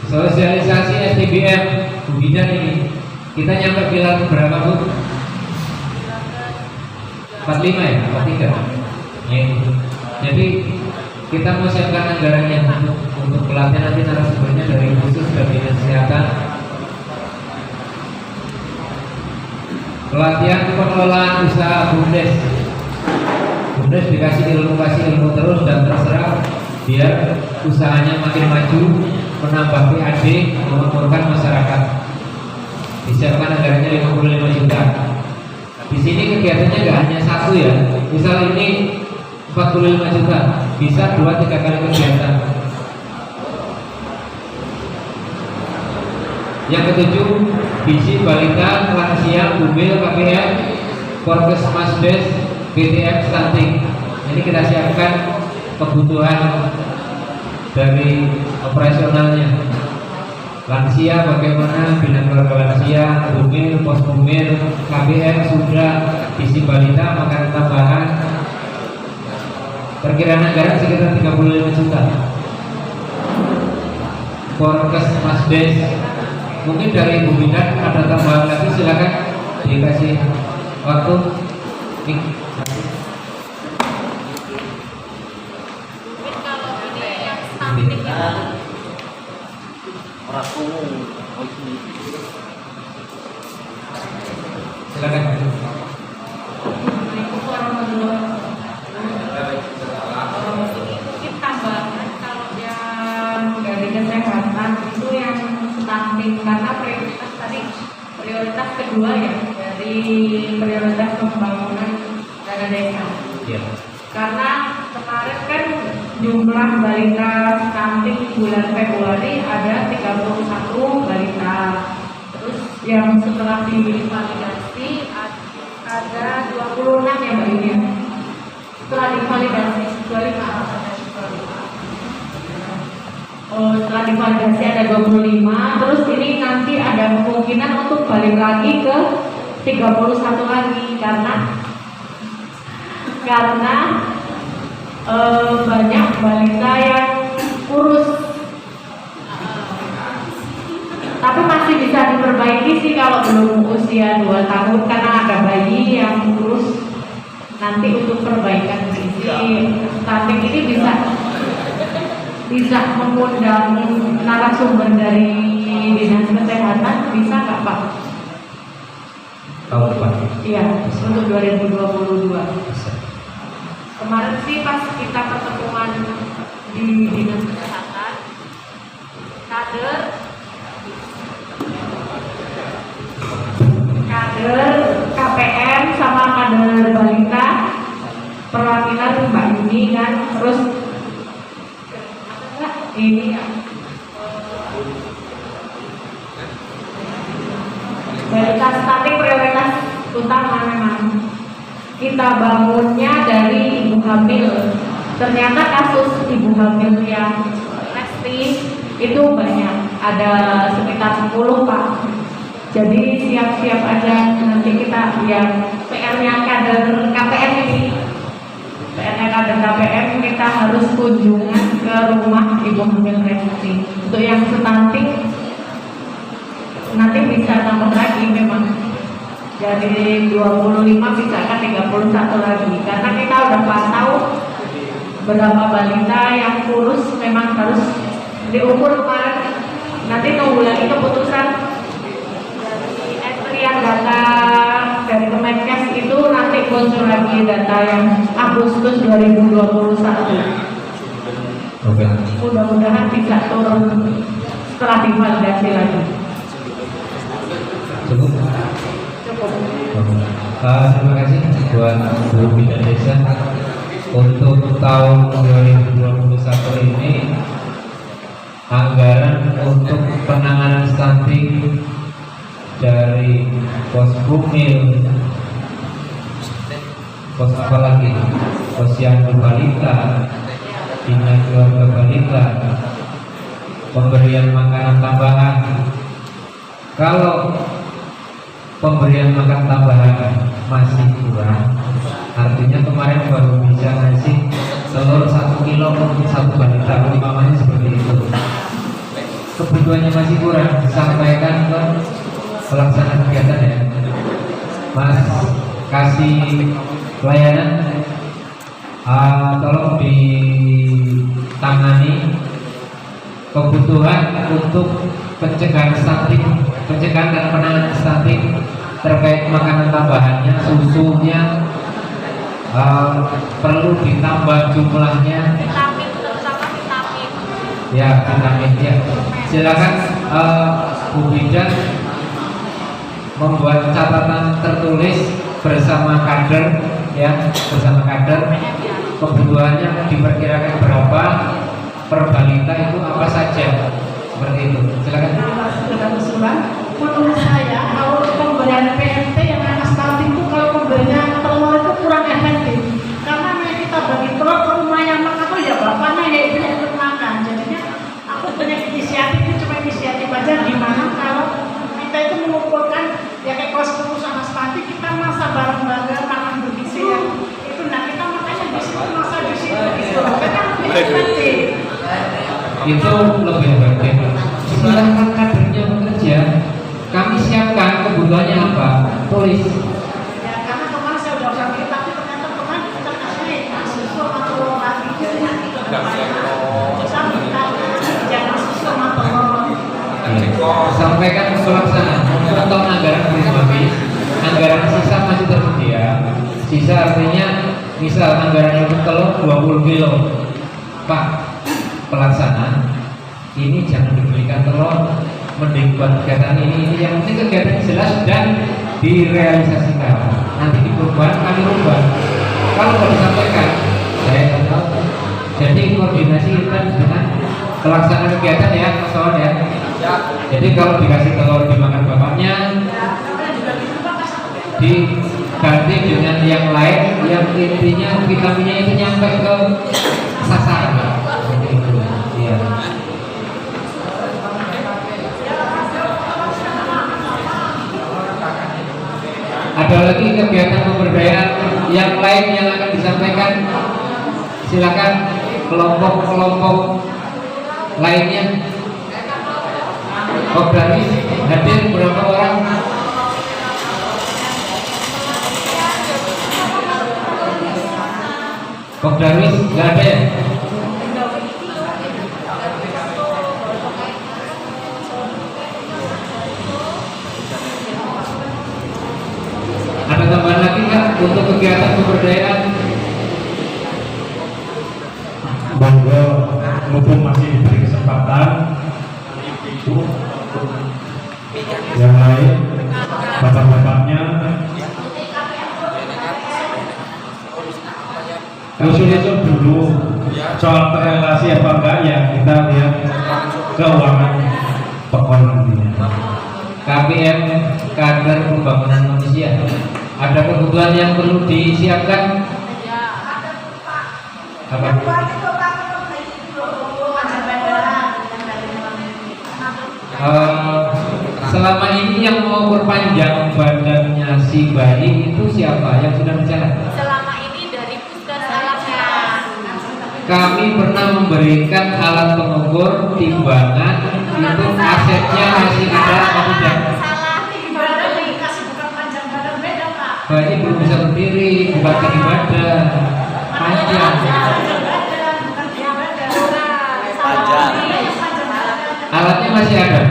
Sosialisasi STBM Bu Bidan ini kita nyampe pilar berapa Bu? 45 ya? 43 ya. Jadi kita mau siapkan anggarannya untuk pelatihan nanti narasumbernya dari khusus dari kesehatan. Pelatihan pengelolaan usaha BUMDes. BUMDes dikasih ilmu terus dan terserah biar usahanya makin maju, menambah PAD, memakmurkan masyarakat. Disiapkan anggarannya 55 juta. Di sini kegiatannya nggak hanya satu ya. Misal ini 45 juta, bisa 2-3 kali kegiatan. Yang ketujuh, bisi balita, lansia, bumil, KPM, Porkesmasdes, BTM, stunting. Ini kita siapkan kebutuhan dari operasionalnya. Lansia bagaimana, bina keluarga lansia, bumil, pos bumil, KBM sudah, bisi balita, makanan tambahan. Perkiraan anggaran sekitar 35 juta. Porkesmasdes, mungkin dari Bu Bidan ada tambahan lagi, silakan dikasih waktu. Silakan. Mungkin tambahan kalau yang dari kesehatan itu yang stunting, karena prioritas kedua ya dari prioritas pembangunan dana desa. Ya. Karena kemarin kan jumlah balita stunting bulan Februari ada 31 balita. Terus yang setelah divalidasi ada 26 ya Mbak Yuni. Setelah divalidasi 25. Setelah divalidasi ada 25. Terus ini nanti ada kemungkinan untuk balik lagi ke 31 lagi karena banyak balita yang kurus. Tapi masih bisa diperbaiki sih kalau belum usia 2 tahun, karena ada bayi yang kurus. Nanti untuk perbaikan gizi stunting ini bisa mengundang narasumber dari Dinas Kesehatan, bisa nggak Pak? Tahun depan. Iya, untuk 2022. Kemarin sih pas kita pertemuan di Dinas Kesehatan, kader KPM sama kader balita perwakilan Mbak Yuni kan, terus ini ya balita stunting prioritas utama memang. Kita bangunnya dari ibu hamil. Ternyata kasus ibu hamil yang resting itu banyak, ada sekitar 10 Pak. Jadi siap-siap aja nanti kita yang PR-nya kader KPM ini. PR-nya kader KPM kita harus kunjungan ke rumah ibu hamil resting. Untuk yang stunting nanti bisa tambah lagi memang. Dari 25 bisa kan 31 lagi, karena kita udah pantau berapa balita yang kurus memang harus diukur kemarin. Nanti nunggu lagi keputusan dari Estrian data dari Kemenkes itu, nanti muncul lagi data yang Agustus 2021. Oke. Mudah-mudahan bisa turun setelah divalidasi lagi. Cukup. Cukup. Terima kasih buat Bu Bidang Desa. Untuk tahun 2021 ini anggaran untuk penanganan stunting dari pos Bumil, pos apa lagi, posyandu balita, bina keluarga balita, pemberian makanan tambahan. Kalau pemberian makan tambahan masih kurang, artinya kemarin baru bisa ngasih telur 1 kilo untuk 1 balita, umpamanya seperti itu. Kebutuhannya masih kurang, disampaikan ke pelaksana kegiatan ya, Mas kasih pelayanan, tolong ditangani kebutuhan untuk pencegahan stunting, pencegahan dan penanganan stunting terkait makanan tambahannya, susunya, perlu ditambah jumlahnya. Vitamin, terutama vitamin. Ya, vitamin ya. Silakan Bu Bidan membuat catatan tertulis bersama kader ya, bersama kader kebutuhannya diperkirakan berapa per balita itu apa saja, seperti itu. Silakan. Sudah usulan, menurut saya kalau pemberian PMT yang anak stunting itu kalau pemberian telur itu kurang efektif karena kita bagi telur ke rumah yang makan tuh ya bapaknya ya ibunya ikut makan. Jadinya aku punya inisiatif itu cuma inisiatif aja, gimana kalau kita itu mengumpulkan ya kayak kelas 10 sama stunting kita masa bareng-bareng makan bergizi ya itu, nah kita makanya di situ masa di situ gitu kan lebih efektif. Itu lebih efektif. Silahkan kadernya bekerja. Kami siapkan kebutuhannya apa, tulis. Ya karena kemarin saya udah bilang tapi ternyata kemarin kita kasih susu atau lagi jangan susu atau telur. Sampaikan ke pelaksana untuk tahun anggaran habis, anggaran sisa masih tersedia. Sisa artinya misal anggaran untuk telur 20 kilo, Pak pelaksana, ini jangan diberikan telur, mending buat kegiatan ini yang penting kegiatan jelas dan direalisasikan. Nanti di perubahan kami rubah. Kalau mau disampaikan, saya tidak tahu. Jadi koordinasi kita dengan pelaksana kegiatan ya, Mas Wawan ya. Jadi kalau dikasih telur dimakan bapaknya, diganti dengan yang lain, yang intinya vitaminnya itu nyampe ke sasaran. Seperti itu. Iya. Ada lagi kegiatan pemberdayaan yang lain yang akan disampaikan? Silakan kelompok-kelompok lainnya. Berarti hadir berapa orang? Kok Darwis nggak ada ya? Ada tambahan lagi nggak untuk kegiatan pemberdayaan? Monggo, mumpung masih diberi kesempatan, yang lain, bapak-bapaknya, usul-usul dulu soal relasi apa enggak ya, kita lihat keuangan pokok nantinya. KPM, kader pembangunan manusia. Ada kebutuhan yang perlu disiapkan? Apa? Selama ini yang mau perpanjang badannya si bayi itu siapa yang sudah bicara? Selama ini dari puskesmasnya. Kami pernah memberikan alat pengukur timbangan, itu asetnya masih ada atau tidak? Salah. Badan dikasih bukan panjang badan beda Pak. Bayi belum bisa berdiri, bukan tinggi badan, panjang. Alatnya masih ada.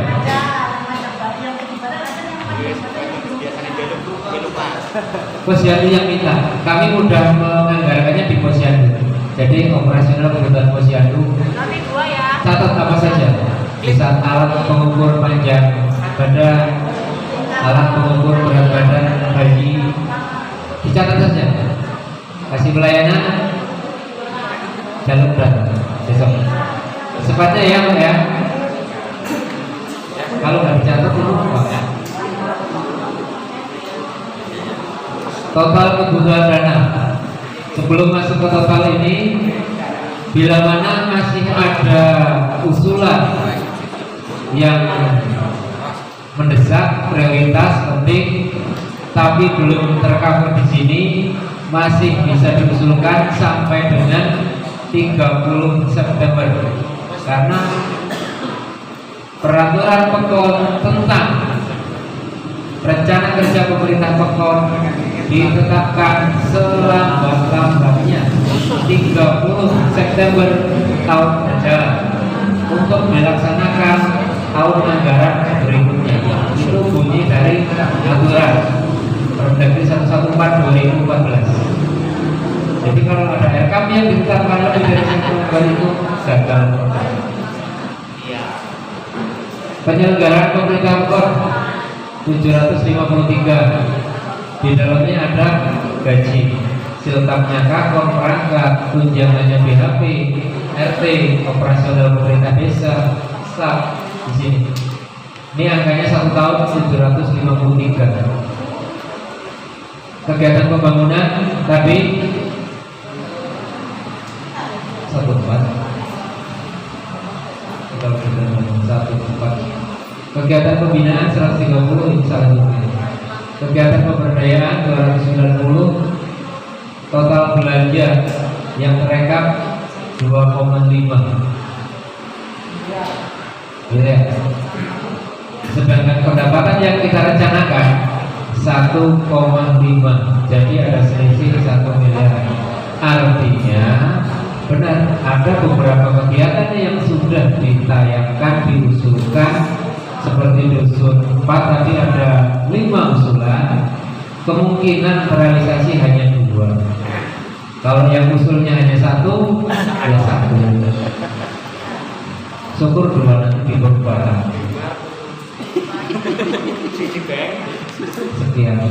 Posyandu yang minta, kami mudah menganggarkannya di posyandu. Jadi operasional kebutuhan posyandu. Tapi 2 ya. Catat apa saja? Misal alat pengukur panjang badan, alat pengukur berat badan bayi, dicatat saja. Kasih pelayanan jalur berat besok. Sepatnya ya Pak ya. Kalau nggak dicatat itu Pak. Total kebutuhan dana sebelum masuk ke total ini, bila mana masih ada usulan yang mendesak, prioritas, penting, tapi belum tercover di sini, masih bisa diusulkan sampai dengan 30 September. Karena peraturan PEKON tentang rencana kerja pemerintah PEKON ditetapkan selambat-lambatnya 30 September tahun berjalan untuk melaksanakan tahun anggaran berikutnya. Itu bunyi dari aturan Permendagri 114/2014. Jadi kalau ada RKM yang ditetapkan lebih dari September itu gagal. Penyelenggaraan pemerintah PEKON 753. Di dalamnya ada gaji, siltapnya kakor, perangkat, tunjangannya BHP, RT, operasional pemerintah desa, staf di sini. Ini angkanya 1 tahun 753. Kegiatan pembangunan tadi 14. Kegiatan pembinaan 130 ini selanjutnya. Kegiatan pemberdayaan 290. Total belanja yang terekam 2,5. Ya. Sedangkan pendapatan yang kita rencanakan 1,5. Jadi ada selisih 1 miliar. Artinya benar ada beberapa kegiatan yang sudah ditayangkan, diusulkan. Seperti di usul 4 tadi ada 5 usulan, kemungkinan terrealisasi hanya 2. Kalau yang usulnya hanya 1, ya 1. Syukur 2 nanti diperbarang. Sekian.